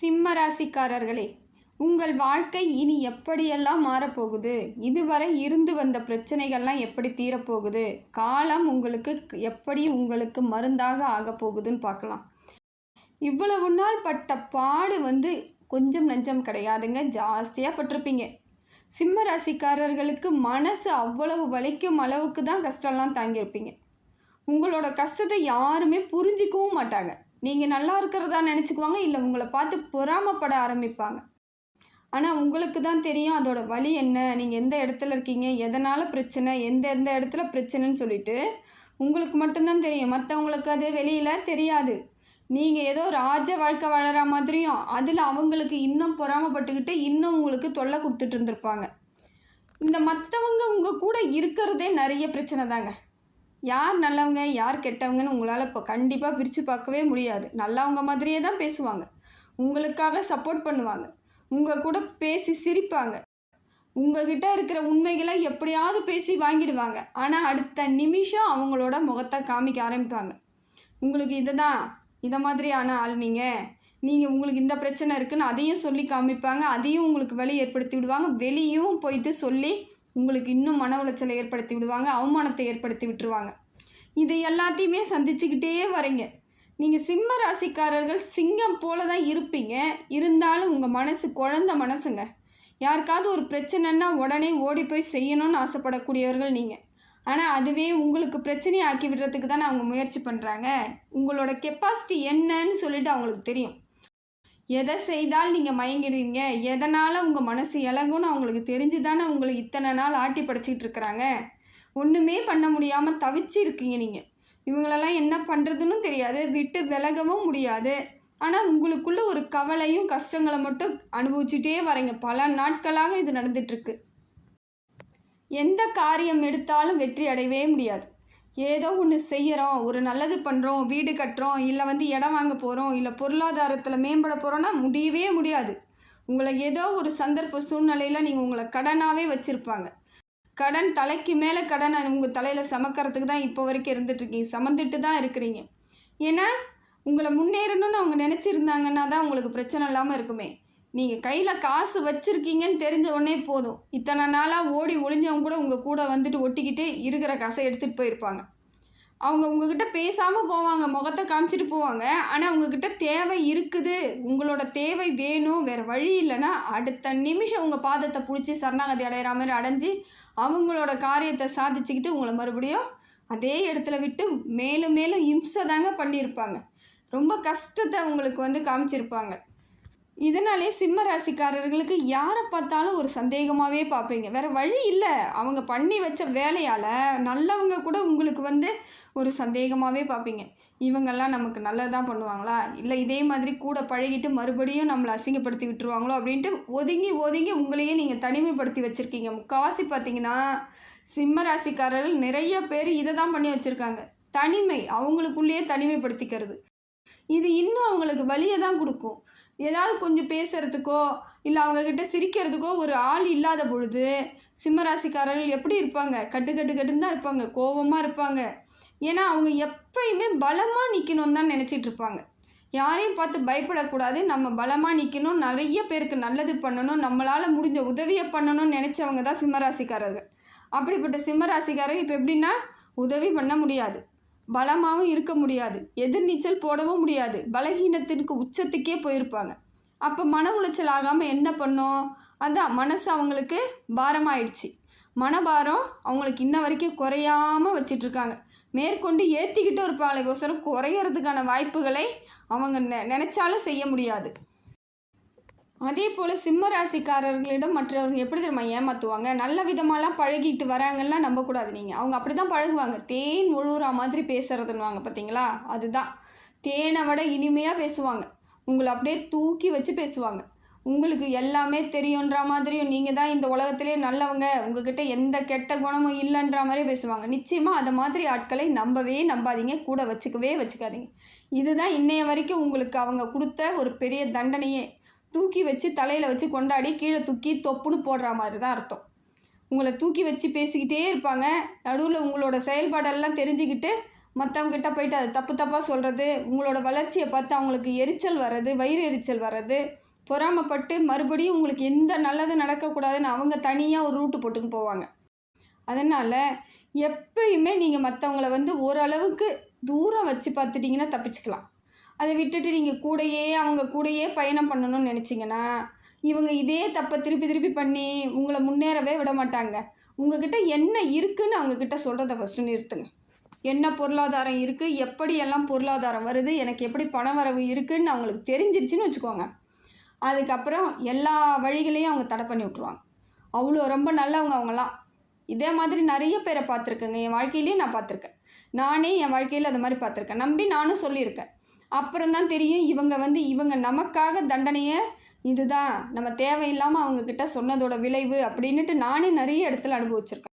சிம்ம ராசிக்காரர்களே, உங்கள் வாழ்க்கை இனி எப்படியெல்லாம் மாறப்போகுது? இதுவரை இருந்து வந்த பிரச்சனைகள்லாம் எப்படி தீரப்போகுது? காலம் உங்களுக்கு மருந்தாக ஆகப்போகுதுன்னு பார்க்கலாம். இவ்வளவு நாள் பட்ட பாடு கொஞ்சம் நஞ்சம் கிடையாதுங்க, ஜாஸ்தியாக பட்டிருப்பீங்க. சிம்ம ராசிக்காரர்களுக்கு மனசு அவ்வளவு வலிக்கும் அளவுக்கு தான் கஷ்டம்லாம் தாங்கியிருப்பீங்க. உங்களோட கஷ்டத்தை யாருமே புரிஞ்சிக்கவும் மாட்டாங்க. நீங்கள் நல்லா இருக்கிறதா நினச்சிக்குவாங்க, இல்லை உங்களை பார்த்து பொறாமப்பட ஆரம்பிப்பாங்க. ஆனால் உங்களுக்கு தான் தெரியும் அதோட வலி என்ன, நீங்கள் எந்த இடத்துல இருக்கீங்க, எதனால் பிரச்சனை, எந்த இடத்துல பிரச்சனைன்னு சொல்லிட்டு உங்களுக்கு மட்டும்தான் தெரியும். மற்றவங்களுக்கு அது வெளியில் தெரியாது. நீங்கள் ஏதோ ராஜ வாழ்க்கை வாழற மாதிரியும் அதில் அவங்களுக்கு இன்னும் பொறாமப்பட்டுக்கிட்டு இன்னும் உங்களுக்கு தொல்லை கொடுத்துட்டு இருந்திருப்பாங்க. இந்த மற்றவங்க உங்கள் கூட இருக்கிறதே நிறைய பிரச்சனை தாங்க. யார் நல்லவங்க யார் கெட்டவங்கன்னு உங்களால் இப்போ கண்டிப்பாக பிரித்து பார்க்கவே முடியாது. நல்லவங்க மாதிரியே தான் பேசுவாங்க, உங்களுக்காக சப்போர்ட் பண்ணுவாங்க, உங்கள் கூட பேசி சிரிப்பாங்க, உங்ககிட்ட இருக்கிற உண்மைகளை எப்படியாவது பேசி வாங்கிடுவாங்க. ஆனால் அடுத்த நிமிஷம் அவங்களோட முகத்தை காமிக்க ஆரம்பிப்பாங்க. உங்களுக்கு இதை மாதிரியான ஆள் நீங்கள் உங்களுக்கு இந்த பிரச்சனை இருக்குன்னு அதையும் சொல்லி காமிப்பாங்க. அதையும் உங்களுக்கு வலி ஏற்படுத்தி விடுவாங்க. வெளியும் போயிட்டு சொல்லி உங்களுக்கு இன்னும் மன உளைச்சலை ஏற்படுத்தி விடுவாங்க, அவமானத்தை ஏற்படுத்தி விட்டுருவாங்க. இதை எல்லாத்தையுமே சந்திச்சுக்கிட்டே வரீங்க. நீங்கள் சிம்ம ராசிக்காரர்கள் சிங்கம் போல தான் இருப்பீங்க. இருந்தாலும் உங்கள் மனசு குழந்த மனசுங்க. யாருக்காவது ஒரு பிரச்சனைன்னா உடனே ஓடி போய் செய்யணும்னு ஆசைப்படக்கூடியவர்கள் நீங்கள். ஆனால் அதுவே உங்களுக்கு பிரச்சனையை ஆக்கி விடுறதுக்கு தானே அவங்க முயற்சி பண்ணுறாங்க. உங்களோட கெப்பாசிட்டி என்னன்னு சொல்லிட்டு அவங்களுக்கு தெரியும். எதை செய்தால் நீங்கள் மயங்கிடுவீங்க, எதனால் உங்கள் மனசு இலகுன்னு அவங்களுக்கு தெரிஞ்சு தானே உங்களுக்கு இத்தனை நாள் ஆட்டி படைச்சிக்கிட்டு இருக்கிறாங்க. ஒன்றுமே பண்ண முடியாமல் தவிச்சு இருக்கீங்க நீங்கள். இவங்களெல்லாம் என்ன பண்ணுறதுன்னு தெரியாது, விட்டு விலகவும் முடியாது. ஆனால் உங்களுக்குள்ள ஒரு கவலையும் கஷ்டங்களை மட்டும் அனுபவிச்சுட்டே வரீங்க. பல நாட்களாக இது நடந்துகிட்ருக்கு. எந்த காரியம் எடுத்தாலும் வெற்றி அடையவே முடியாது. ஏதோ ஒன்று செய்கிறோம், ஒரு நல்லது பண்ணுறோம், வீடு கட்டுறோம், இல்லை இடம் வாங்க போகிறோம், இல்லை பொருளாதாரத்தில் மேம்பட போகிறோன்னா முடியவே முடியாது. உங்களை ஏதோ ஒரு சந்தர்ப்ப சூழ்நிலையில் நீங்கள் உங்களை கடனாகவே வச்சுருப்பாங்க. கடன் தலைக்கு மேலே கடனை உங்கள் தலையில் சமக்கிறதுக்கு தான் இப்போ வரைக்கும் இருந்துகிட்ருக்கீங்க, சமந்துட்டு தான் இருக்கிறீங்க. ஏன்னா உங்களை முன்னேறணும்னு அவங்க நினச்சிருந்தாங்கன்னா தான் உங்களுக்கு பிரச்சனை இல்லாமல் இருக்குமே. நீங்கள் கையில் காசு வச்சுருக்கீங்கன்னு தெரிஞ்ச உடனே போதும், இத்தனை நாளாக ஓடி ஒளிஞ்சவங்க கூட உங்கள் கூட வந்துட்டு ஒட்டிக்கிட்டு இருக்கிற காசை எடுத்துகிட்டு போயிருப்பாங்க. அவங்க உங்ககிட்ட பேசாமல் போவாங்க, முகத்தை காமிச்சிட்டு போவாங்க. ஆனால் உங்ககிட்ட தேவை இருக்குது, உங்களோட தேவை வேணும், வேறு வழி இல்லைன்னா அடுத்த நிமிஷம் உங்கள் பாதத்தை பிடிச்சி சரணாகதி அடைகிற மாதிரி அடைஞ்சி அவங்களோட காரியத்தை சாதிச்சுக்கிட்டு உங்களை மறுபடியும் அதே இடத்துல விட்டு மேலும் மேலும் இம்சை தாங்க பண்ணியிருப்பாங்க. ரொம்ப கஷ்டத்தை உங்களுக்கு காமிச்சிருப்பாங்க. இதனாலே சிம்ம ராசிக்காரர்களுக்கு யாரை பார்த்தாலும் ஒரு சந்தேகமாகவே பார்ப்பீங்க. வேறு வழி இல்லை, அவங்க பண்ணி வச்ச வேலையால் நல்லவங்க கூட உங்களுக்கு ஒரு சந்தேகமாகவே பார்ப்பீங்க. இவங்கெல்லாம் நமக்கு நல்லதாக பண்ணுவாங்களா, இல்லை இதே மாதிரி கூட பழகிட்டு மறுபடியும் நம்மளை அசிங்கப்படுத்தி விட்டுருவாங்களோ அப்படின்ட்டு ஒதுங்கி ஒதுங்கி உங்களையே நீங்கள் தனிமைப்படுத்தி வச்சுருக்கீங்க. முக்கால்வாசி பார்த்தீங்கன்னா சிம்ம ராசிக்காரர்கள் நிறைய பேர் இதை தான் பண்ணி வச்சுருக்காங்க. தனிமை, அவங்களுக்குள்ளேயே தனிமைப்படுத்திக்கிறது. இது இன்னும் அவங்களுக்கு வலியை தான் கொடுக்கும். ஏதாவது கொஞ்சம் பேசுகிறதுக்கோ இல்லை அவங்கக்கிட்ட சிரிக்கிறதுக்கோ ஒரு ஆள் இல்லாத பொழுது சிம்மராசிக்காரர்கள் எப்படி இருப்பாங்க? கட்டுன்னு தான் இருப்பாங்க, கோபமாக இருப்பாங்க. ஏன்னா அவங்க எப்பயுமே பலமாக நிற்கணும்னு தான் நினச்சிட்டு இருப்பாங்க. யாரையும் பார்த்து பயப்படக்கூடாது, நம்ம பலமாக நிற்கணும், நிறைய பேருக்கு நல்லது பண்ணணும், நம்மளால் முடிஞ்ச உதவியை பண்ணணும்னு நினச்சவங்க தான் சிம்மராசிக்காரர்கள். அப்படிப்பட்ட சிம்மராசிக்காரர்கள் இப்போ எப்படின்னா உதவி பண்ண முடியாது, பலமாகவும் இருக்க முடியாது, எதிர்நீச்சல் போடவும் முடியாது, பலகீனத்திற்கு உச்சத்துக்கே போயிருப்பாங்க. அப்போ மன உளைச்சல் ஆகாமல் என்ன பண்ணோம்? அதான் மனசு அவங்களுக்கு பாரமாயிடுச்சு. மனபாரம் அவங்களுக்கு இன்ன வரைக்கும் குறையாமல் வச்சிட்ருக்காங்க. மேற்கொண்டு ஏற்றிக்கிட்டும் இருப்பாங்களுக்கோசரம் குறையிறதுக்கான வாய்ப்புகளை அவங்க நினச்சாலும் செய்ய முடியாது. அதே போல் சிம்ம ராசிக்காரர்களிடம் மற்றவர்கள் எப்படி தெரியுமா ஏமாற்றுவாங்க? நல்ல விதமாலாம் பழகிட்டு வராங்கலாம் நம்பக்கூடாது நீங்கள். அவங்க அப்படி தான் பழகுவாங்க. தேன் ஒழுகுற மாதிரி பேசுகிறதுன்னுவாங்க பார்த்தீங்களா, அதுதான். தேனை விட இனிமையாக பேசுவாங்க. உங்களை அப்படியே தூக்கி வச்சு பேசுவாங்க. உங்களுக்கு எல்லாமே தெரியுன்ற மாதிரியும் நீங்கள் தான் இந்த உலகத்திலே நல்லவங்க, உங்ககிட்ட எந்த கெட்ட குணமும் இல்லைன்ற மாதிரி பேசுவாங்க. நிச்சயமாக அதை மாதிரி ஆட்களை நம்பாதீங்க, கூட வச்சுக்காதீங்க. இதுதான் இன்னைய வரைக்கும் உங்களுக்கு அவங்க கொடுத்த ஒரு பெரிய தண்டனையே. தூக்கி வச்சு தலையில் வச்சு கொண்டாடி கீழே தூக்கி தொப்புன்னு போடுற மாதிரி தான் அர்த்தம். உங்களை தூக்கி வச்சு பேசிக்கிட்டே இருப்பாங்க. நடுவில் உங்களோட செயல்பாடெல்லாம் தெரிஞ்சுக்கிட்டு மற்றவங்ககிட்ட போயிட்டு அது தப்பு தப்பாக சொல்கிறது, உங்களோட வளர்ச்சியை பார்த்து அவங்களுக்கு எரிச்சல் வர்றது, வயிறு எரிச்சல் வர்றது, பொறாமைப்பட்டு மறுபடியும் உங்களுக்கு எந்த நல்லது நடக்கக்கூடாதுன்னு அவங்க தனியாக ஒரு ரூட்டு போட்டுன்னு போவாங்க. அதனால் எப்பயுமே நீங்கள் மற்றவங்கள வந்து ஓரளவுக்கு தூரம் வச்சு பார்த்துட்டிங்கன்னா தப்பிச்சுக்கலாம். அதை விட்டுட்டு நீங்கள் கூடையே அவங்க கூடையே பயணம் பண்ணணும்னு நினச்சிங்கன்னா இவங்க இதே தப்பை திருப்பி திருப்பி பண்ணி உங்களை முன்னேறவே விட மாட்டாங்க. உங்ககிட்ட என்ன இருக்குதுன்னு அவங்கக்கிட்ட சொல்கிறத ஃபஸ்ட்டு நிறுத்துங்க. என்ன பொருளாதாரம் இருக்குது, எப்படியெல்லாம் பொருளாதாரம் வருது, எனக்கு எப்படி பண வரவு இருக்குதுன்னு அவங்களுக்கு தெரிஞ்சிருச்சுன்னு வச்சுக்கோங்க. அதுக்கப்புறம் எல்லா வழிகளையும் அவங்க தடை பண்ணி விட்ருவாங்க. அவ்வளோ ரொம்ப நல்லவங்க அவங்களாம். இதே மாதிரி நிறைய பேரை பார்த்துருக்கேங்க. என் வாழ்க்கையிலேயே நான் பார்த்துருக்கேன். நானே என் வாழ்க்கையில் அது மாதிரி பார்த்துருக்கேன். நம்பி நானும் சொல்லியிருக்கேன். அப்புறம்தான் தெரியும் இவங்க நமக்காக தண்டனையை இதுதான் நம்ம தேவையில்லாமல் அவங்கக்கிட்ட சொன்னதோட விளைவு அப்படின்ட்டு நானே நிறைய இடத்துல அனுபவிச்சிருக்கேன்.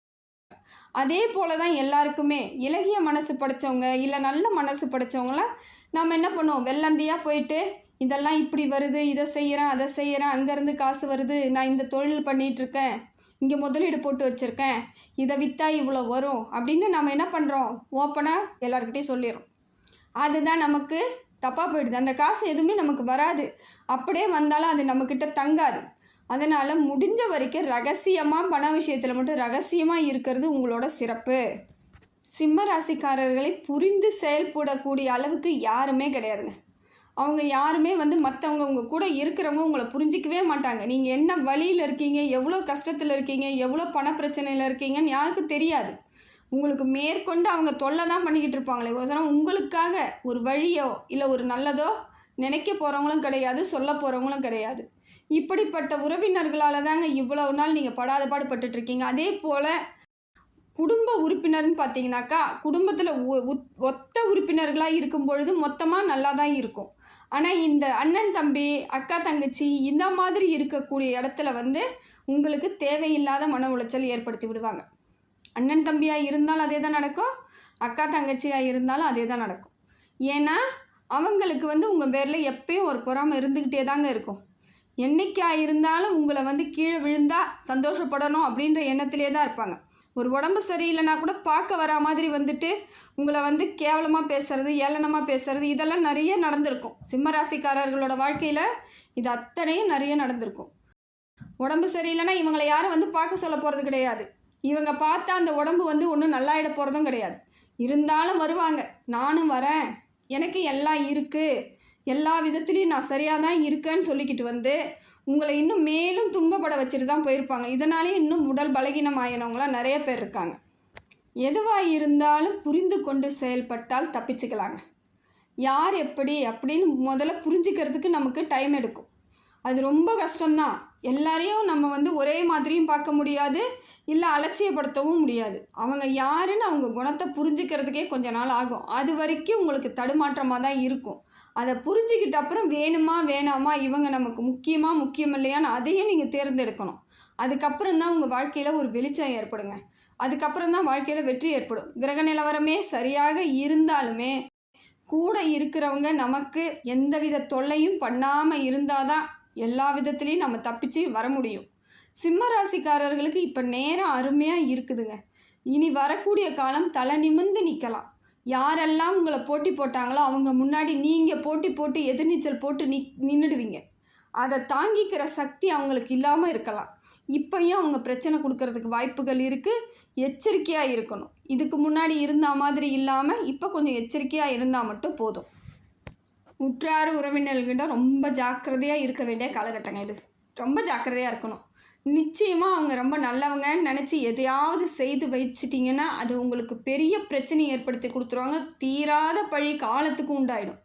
அதே போல் தான் எல்லாருக்குமே இலகிய மனசு படைத்தவங்க இல்லை நல்ல மனசு படைத்தவங்களாம் நம்ம என்ன பண்ணுவோம், வெள்ளந்தியாக போயிட்டு இதெல்லாம் இப்படி வருது, இதை செய்கிறேன் அதை செய்கிறேன், அங்கேருந்து காசு வருது, நான் இந்த தொழில் பண்ணிகிட்ருக்கேன், இங்கே முதலீடு போட்டு வச்சுருக்கேன், இதை விற்றா இவ்வளோ வரும் அப்படின்னு நம்ம என்ன பண்ணுறோம், ஓப்பனாக எல்லாருக்கிட்டையும் சொல்லிடுறோம். அதுதான் நமக்கு தப்பாக போயிடுது. அந்த காசு எதுவுமே நமக்கு வராது. அப்படியே வந்தாலும் அது நம்மக்கிட்ட தங்காது. அதனால் முடிஞ்ச வரைக்கும் ரகசியமாக பண விஷயத்தில் மட்டும் ரகசியமாக இருக்கிறது உங்களோட சிறப்பு. சிம்ம ராசிக்காரர்களை புரிந்து செயல்படக்கூடிய அளவுக்கு யாருமே கிடையாதுங்க. அவங்க யாருமே வந்து மற்றவங்க உங்கள் கூட இருக்கிறவங்க உங்களை புரிஞ்சிக்கவே மாட்டாங்க. நீங்கள் என்ன வழியில் இருக்கீங்க, எவ்வளோ கஷ்டத்தில் இருக்கீங்க, எவ்வளோ பண பிரச்சனையில் இருக்கீங்கன்னு யாருக்கும் தெரியாது. உங்களுக்கு மேற்கொண்டு அவங்க தொல்லை தான் பண்ணிக்கிட்டு இருப்பாங்களே ஒசரம் உங்களுக்காக ஒரு வழியோ இல்லை ஒரு நல்லதோ நினைக்க போகிறவங்களும் கிடையாது, சொல்ல போகிறவங்களும் கிடையாது. இப்படிப்பட்ட உறவினர்களால் தாங்க இவ்வளவு நாள் நீங்கள் படாத பாடுபட்டுட்ருக்கீங்க. அதே போல் குடும்ப உறுப்பினர்னு பார்த்தீங்கன்னாக்கா குடும்பத்தில் ஒத்த உறுப்பினர்களாக இருக்கும் பொழுது மொத்தமாக நல்லா தான் இருக்கும். ஆனால் இந்த அண்ணன் தம்பி அக்கா தங்கச்சி இந்த மாதிரி இருக்கக்கூடிய இடத்துல வந்து உங்களுக்கு தேவையில்லாத மன உளைச்சல் ஏற்படுத்தி விடுவாங்க. அண்ணன் தம்பியாக இருந்தாலும் அதே தான் நடக்கும், அக்கா தங்கச்சியாக இருந்தாலும் அதே தான் நடக்கும். ஏன்னா அவங்களுக்கு வந்து உங்கள் பேரில் எப்பயும் ஒரு பொறாமை இருந்துக்கிட்டே தாங்க இருக்கும். என்றைக்கா இருந்தாலும் உங்களை வந்து கீழே விழுந்தால் சந்தோஷப்படணும் அப்படின்ற எண்ணத்திலே தான் இருப்பாங்க. ஒரு உடம்பு சரியில்லைனா கூட பார்க்க வரா மாதிரி வந்துட்டு உங்களை வந்து கேவலமாக பேசுகிறது, ஏளனமாக பேசுகிறது, இதெல்லாம் நிறைய நடந்திருக்கும். சிம்மராசிக்காரர்களோட வாழ்க்கையில் இது அத்தனையும் நிறைய நடந்திருக்கும். உடம்பு சரியில்லைன்னா இவங்களை யாரும் வந்து பார்க்க சொல்ல போகிறது கிடையாது. இவங்க பார்த்தா அந்த உடம்பு வந்து ஒன்றும் நல்லாயிட போகிறதும் கிடையாது. இருந்தாலும் வருவாங்க, நானும் வரேன், எனக்கு எல்லாம் இருக்குது, எல்லா விதத்துலேயும் நான் சரியாக தான் இருக்கேன்னு சொல்லிக்கிட்டு வந்து உங்களை இன்னும் மேலும் துன்பப்பட வச்சுட்டு தான் போயிருப்பாங்க. இதனாலே இன்னும் உடல் பலகீனம் ஆகினவங்களாம் நிறைய பேர் இருக்காங்க. எதுவாக இருந்தாலும் புரிந்து கொண்டு செயல்பட்டால் தப்பிச்சுக்கலாங்க. யார் எப்படி அப்படின்னு முதல்ல புரிஞ்சுக்கிறதுக்கு நமக்கு டைம் எடுக்கும். அது ரொம்ப கஷ்டம்தான். எல்லாரையும் நம்ம வந்து ஒரே மாதிரியும் பார்க்க முடியாது, இல்லை அலட்சியப்படுத்தவும் முடியாது. அவங்க யாருன்னு அவங்க குணத்தை புரிஞ்சுக்கிறதுக்கே கொஞ்ச நாள் ஆகும். அது வரைக்கும் உங்களுக்கு தடுமாற்றமாக தான் இருக்கும். அதை புரிஞ்சுக்கிட்ட அப்புறம் வேணுமா வேணாமா, இவங்க நமக்கு முக்கியம் இல்லையான்னு அதையும் நீங்கள் தேர்ந்தெடுக்கணும். அதுக்கப்புறம் தான் உங்கள் வாழ்க்கையில் ஒரு வெளிச்சம் ஏற்படுங்க. அதுக்கப்புறம் தான் வாழ்க்கையில் வெற்றி ஏற்படும். கிரக நிலவரமே சரியாக இருந்தாலுமே கூட இருக்கிறவங்க நமக்கு எந்தவித தொல்லையும் பண்ணாமல் இருந்தால் தான் எல்லா விதத்துலேயும் நம்ம தப்பிச்சு வர முடியும். சிம்ம ராசிக்காரர்களுக்கு இப்போ நேரம் அருமையாக இருக்குதுங்க. இனி வரக்கூடிய காலம் தலை நிமிர்ந்து நிற்கலாம். யாரெல்லாம் உங்களை போட்டி போட்டாங்களோ அவங்க முன்னாடி நீங்கள் போட்டு எதிர்நீச்சல் போட்டு நின்றுடுவீங்க. அதை தாங்கிக்கிற சக்தி அவங்களுக்கு இல்லாமல் இருக்கலாம். இப்போயும் அவங்க பிரச்சனை கொடுக்கறதுக்கு வாய்ப்புகள் இருக்குது. எச்சரிக்கையாக இருக்கணும். இதுக்கு முன்னாடி இருந்த மாதிரி இல்லாமல் இப்போ கொஞ்சம் எச்சரிக்கையாக இருந்தால் மட்டும் போதும். உற்றார் உறவினர்கிட்ட ரொம்ப ஜாக்கிரதையாக இருக்க வேண்டிய காலகட்டங்க இது. ரொம்ப ஜாக்கிரதையாக இருக்கணும். நிச்சயமாக அவங்க ரொம்ப நல்லவங்கன்னு நினச்சி எதையாவது செய்து வச்சிட்டிங்கன்னா அது உங்களுக்கு பெரிய பிரச்சனை ஏற்படுத்தி கொடுத்துருவாங்க. தீராத பழி காலத்துக்கும் உண்டாயிடும்.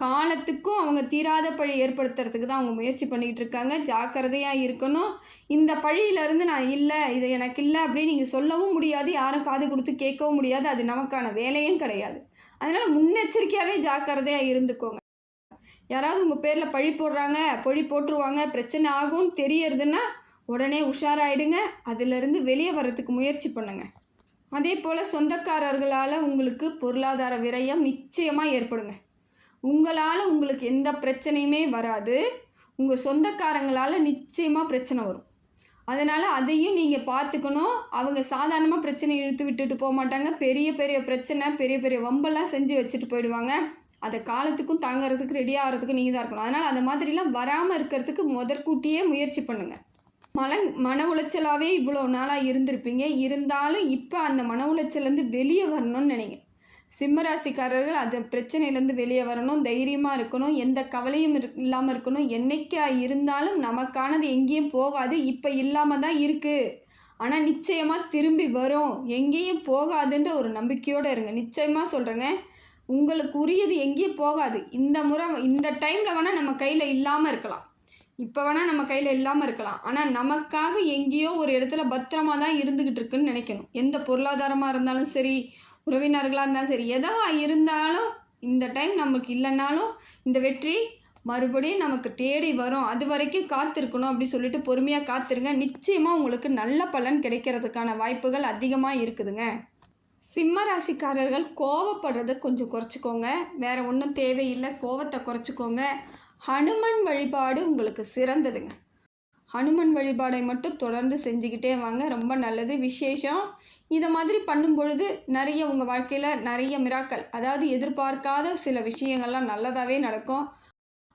காலத்துக்கும் அவங்க தீராத பழி ஏற்படுத்துறதுக்கு தான் அவங்க முயற்சி பண்ணிகிட்டு இருக்காங்க. ஜாக்கிரதையாக இருக்கணும். இந்த பழியிலேருந்து நான் இல்லை, இது எனக்கு இல்லை அப்படின்னு நீங்கள் சொல்லவும் முடியாது, யாரும் காது கொடுத்து கேட்கவும் முடியாது. அது நமக்கான வேலையும் கிடையாது. அதனால் முன்னெச்சரிக்கையாகவே ஜாக்கிரதையாக இருந்துக்கோங்க. யாராவது உங்கள் பேரில் பழி போடுறாங்க, பழி போட்டுருவாங்க, பிரச்சனை ஆகும்னு தெரியறதுன்னா உடனே உஷாராயிடுங்க. அதிலிருந்து வெளியே வர்றதுக்கு முயற்சி பண்ணுங்கள். அதே போல் சொந்தக்காரர்களால் உங்களுக்கு பொருளாதார விரயம் நிச்சயமாக ஏற்படுங்க. உங்களால் உங்களுக்கு எந்த பிரச்சனையுமே வராது. உங்கள் சொந்தக்காரங்களால் நிச்சயமாக பிரச்சனை வரும். அதனால் அதையும் நீங்கள் பார்த்துக்கணும். அவங்க சாதாரணமாக பிரச்சனையை இழுத்து விட்டுட்டு போக மாட்டாங்க. பெரிய பெரிய பிரச்சனை, பெரிய பெரிய வம்பெல்லாம் செஞ்சு வச்சுட்டு போயிடுவாங்க. அதை காலத்துக்கும் தாங்கிறதுக்கு ரெடி ஆகிறதுக்கு நீங்கள் தான் இருக்கணும். அதனால் அந்த மாதிரிலாம் வராமல் இருக்கிறதுக்கு முதற்கூட்டியே முயற்சி பண்ணுங்கள். மன உளைச்சலாகவே இவ்வளோ நாளாக இருந்திருப்பீங்க. இருந்தாலும் இப்போ அந்த மன உளைச்சலேருந்து வெளியே வரணும்னு நினைங்க. சிம்மராசிக்காரர்கள் அந்த பிரச்சனையிலேருந்து வெளியே வரணும், தைரியமாக இருக்கணும், எந்த கவலையும் இல்லாமல் இருக்கணும். என்றைக்கா இருந்தாலும் நமக்கானது எங்கேயும் போகாது, இப்போ இல்லாமல் தான் இருக்குது. ஆனால் நிச்சயமாக திரும்பி வரும், எங்கேயும் போகாதுன்ற ஒரு நம்பிக்கையோடு இருங்க. நிச்சயமாக சொல்கிறேங்க, உங்களுக்கு உரியது எங்கேயும் போகாது. இந்த முறை இந்த டைமில் வேணால் நம்ம கையில் இல்லாமல் இருக்கலாம், இப்போ வேணால் நம்ம கையில் இல்லாமல் இருக்கலாம். ஆனால் நமக்காக எங்கேயோ ஒரு இடத்துல பத்திரமா தான் இருந்துக்கிட்டு இருக்குன்னு நினைக்கணும். எந்த பொருளாதாரமாக இருந்தாலும் சரி, உறவினர்களாக இருந்தாலும் சரி, எதுவாக இருந்தாலும் இந்த டைம் நமக்கு இல்லைன்னாலும் இந்த வெற்றி மறுபடியும் நமக்கு தேடி வரும். அது வரைக்கும் காத்திருக்கணும் அப்படி சொல்லிட்டு பொறுமையாக காத்திருங்க. நிச்சயமாக உங்களுக்கு நல்ல பலன் கிடைக்கிறதுக்கான வாய்ப்புகள் அதிகமாக இருக்குதுங்க. சிம்ம ராசிக்காரர்கள் கோவப்படுறதை கொஞ்சம் குறைச்சிக்கோங்க. வேறு ஒன்றும் தேவையில்லை, கோவத்தை குறைச்சிக்கோங்க. ஹனுமன் வழிபாடு உங்களுக்கு சிறந்ததுங்க. ஹனுமன் வழிபாடை மட்டும் தொடர்ந்து செஞ்சுக்கிட்டே வாங்க, ரொம்ப நல்லது, விசேஷம். இதை மாதிரி பண்ணும் பொழுது நிறைய உங்கள் வாழ்க்கையில் நிறைய மிராக்கள், அதாவது எதிர்பார்க்காத சில விஷயங்கள்லாம் நல்லதாகவே நடக்கும்.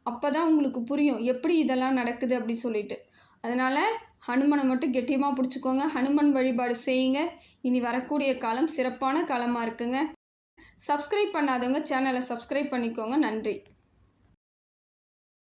அப்போ தான் உங்களுக்கு புரியும் எப்படி இதெல்லாம் நடக்குது அப்படி சொல்லிட்டு. அதனால் ஹனுமனை மட்டும் கெட்டியமாக பிடிச்சிக்கோங்க, ஹனுமன் வழிபாடு செய்யுங்க. இனி வரக்கூடிய காலம் சிறப்பான காலமாக இருக்குங்க. சப்ஸ்கிரைப் பண்ணாதவங்க சேனலை சப்ஸ்கிரைப் பண்ணிக்கோங்க. நன்றி.